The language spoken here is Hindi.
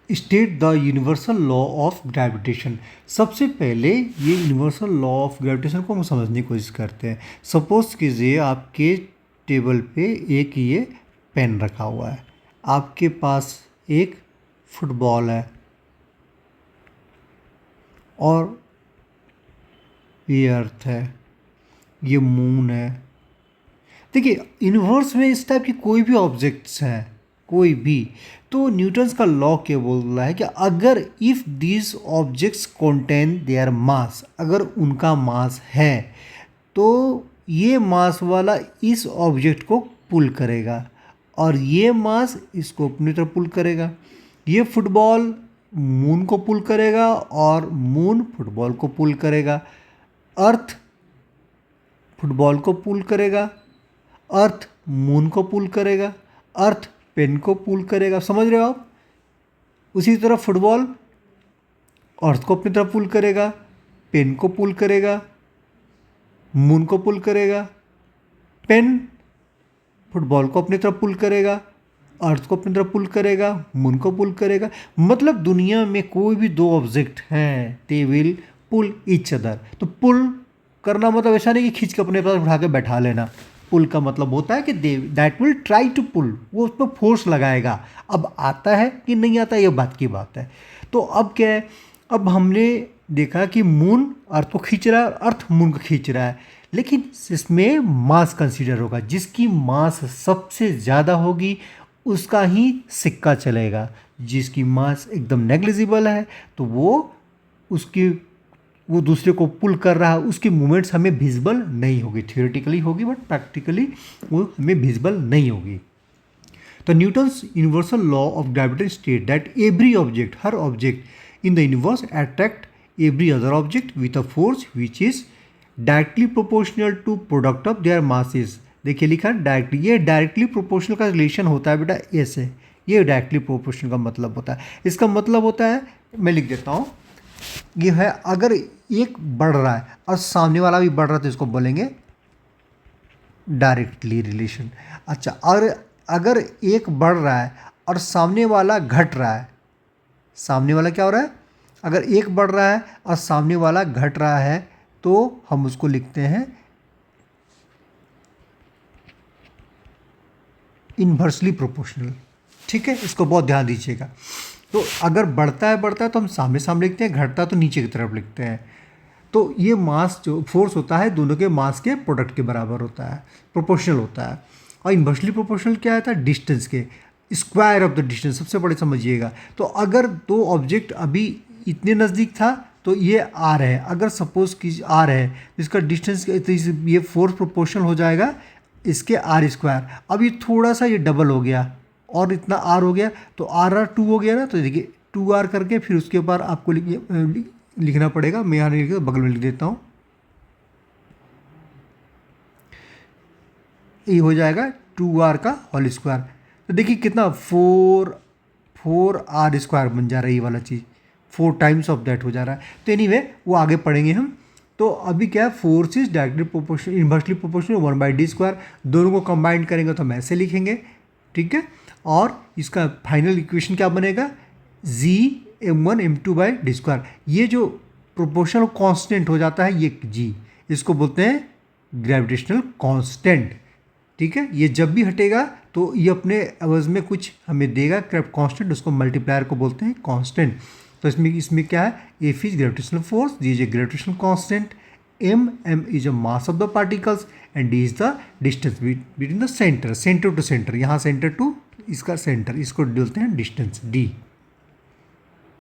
State the universal law of gravitation. सबसे पहले ये यूनिवर्सल लॉ ऑफ ग्रेविटेशन को हम समझने की कोशिश करते हैं। सपोज कीजिए आपके टेबल पे एक ये पेन रखा हुआ है, आपके पास एक फुटबॉल है और ये अर्थ है, ये मून है। देखिए यूनिवर्स में इस टाइप की कोई भी ऑब्जेक्ट्स हैं, कोई भी, तो न्यूटन्स का लॉ क्या बोल रहा है कि अगर if this objects contain their mass, अगर उनका मास है तो ये मास वाला इस ऑब्जेक्ट को पुल करेगा और ये मास इसको अपनी तरफ पुल करेगा। ये फुटबॉल मून को पुल करेगा और मून फुटबॉल को पुल करेगा। अर्थ फुटबॉल को पुल करेगा, अर्थ मून को पुल करेगा, अर्थ पेन को पुल करेगा। समझ रहे हो आप? उसी तरह फुटबॉल अर्थ को अपनी तरफ पुल करेगा, पेन को पुल करेगा, मून को पुल करेगा, पेन फुटबॉल को अपनी तरफ पुल करेगा, अर्थ को अपनी तरफ पुल करेगा, मून को पुल करेगा। मतलब दुनिया में कोई भी दो ऑब्जेक्ट हैं, they will pull each other. तो पुल करना मतलब ऐसा नहीं कि खींच के अपने पास उठा के बैठा लेना। पुल का मतलब होता है कि they that will try to pull, वो उस पर फोर्स लगाएगा। अब आता है कि नहीं आता ये बात की बात है। तो अब क्या है, अब हमने देखा कि मून अर्थ को खींच रहा है, अर्थ मून को खींच रहा है, लेकिन इसमें मास कंसीडर होगा। जिसकी मास सबसे ज़्यादा होगी उसका ही सिक्का चलेगा। जिसकी मास एकदम नेग्लिजिबल है तो वो दूसरे को पुल कर रहा है, उसकी मूवमेंट्स हमें विजिबल नहीं होगी। थियोरेटिकली होगी बट प्रैक्टिकली वो हमें विजिबल नहीं होगी। तो Newton's universal law of gravity state that every object, हर object in the universe attract every other object with a force which is directly proportional to product of their masses. देखिए लिखा है डायरेक्टली, ये डायरेक्टली प्रोपोर्शनल का रिलेशन होता है बेटा ऐसे, ये डायरेक्टली प्रोपोर्शनल का मतलब होता है। इसका मतलब होता है, मैं लिख देता हूँ, ये है अगर एक बढ़ रहा है और सामने वाला भी बढ़ रहा है तो इसको बोलेंगे डायरेक्टली रिलेशन। अच्छा, और अगर एक बढ़ रहा है और सामने वाला घट रहा है, सामने वाला क्या हो रहा है, अगर एक बढ़ रहा है और सामने वाला घट रहा है तो हम उसको लिखते हैं इन्वर्सली प्रोपोर्शनल। ठीक है, इसको बहुत ध्यान दीजिएगा। तो अगर बढ़ता है तो हम सामने सामने लिखते हैं, घटता तो नीचे की तरफ लिखते हैं। तो ये मास जो फोर्स होता है दोनों के मास के प्रोडक्ट के बराबर होता है, प्रोपोर्शनल होता है। और इन्वर्सली प्रोपोर्शनल क्या आता है, डिस्टेंस के स्क्वायर ऑफ द डिस्टेंस, सबसे बड़े समझिएगा। तो अगर दो ऑब्जेक्ट अभी इतने नज़दीक था तो ये आर है, अगर सपोज कि आर है इसका डिस्टेंस, तो ये फोर्स प्रोपोर्शनल हो जाएगा इसके आर स्क्वायर। अब ये थोड़ा सा ये डबल हो गया और इतना आर हो गया तो आर टू हो गया ना। तो देखिए 2r करके फिर उसके ऊपर आपको लिखना पड़ेगा। मैं यहाँ नहीं लिख, बगल में लिख देता हूँ, ये हो जाएगा 2r का होल स्क्वायर। तो देखिए कितना 4r स्क्वायर बन जा रहा है, ये वाला चीज़ 4 टाइम्स ऑफ दैट हो जा रहा है। तो एनीवे वो आगे पढ़ेंगे हम। तो अभी क्या है, force is directly proportional, inversely proportional 1/d²। दोनों को कंबाइन करेंगे तो हम ऐसे लिखेंगे। ठीक है, और इसका फाइनल इक्वेशन क्या बनेगा, Gm1m2/d²। ये जो प्रोपोर्शनल कांस्टेंट हो जाता है ये G, इसको बोलते हैं ग्रेविटेशनल कांस्टेंट। ठीक है, ये जब भी हटेगा तो ये अपने एवज में कुछ हमें देगा कांस्टेंट, उसको मल्टीप्लायर को बोलते हैं कांस्टेंट। तो इसमें क्या है, F is gravitational force, G is a gravitational constant, m is a mass of the particles and d is the distance between the centre to centre, यहाँ सेंटर टू इसका सेंटर, इसको बोलते हैं डिस्टेंस d।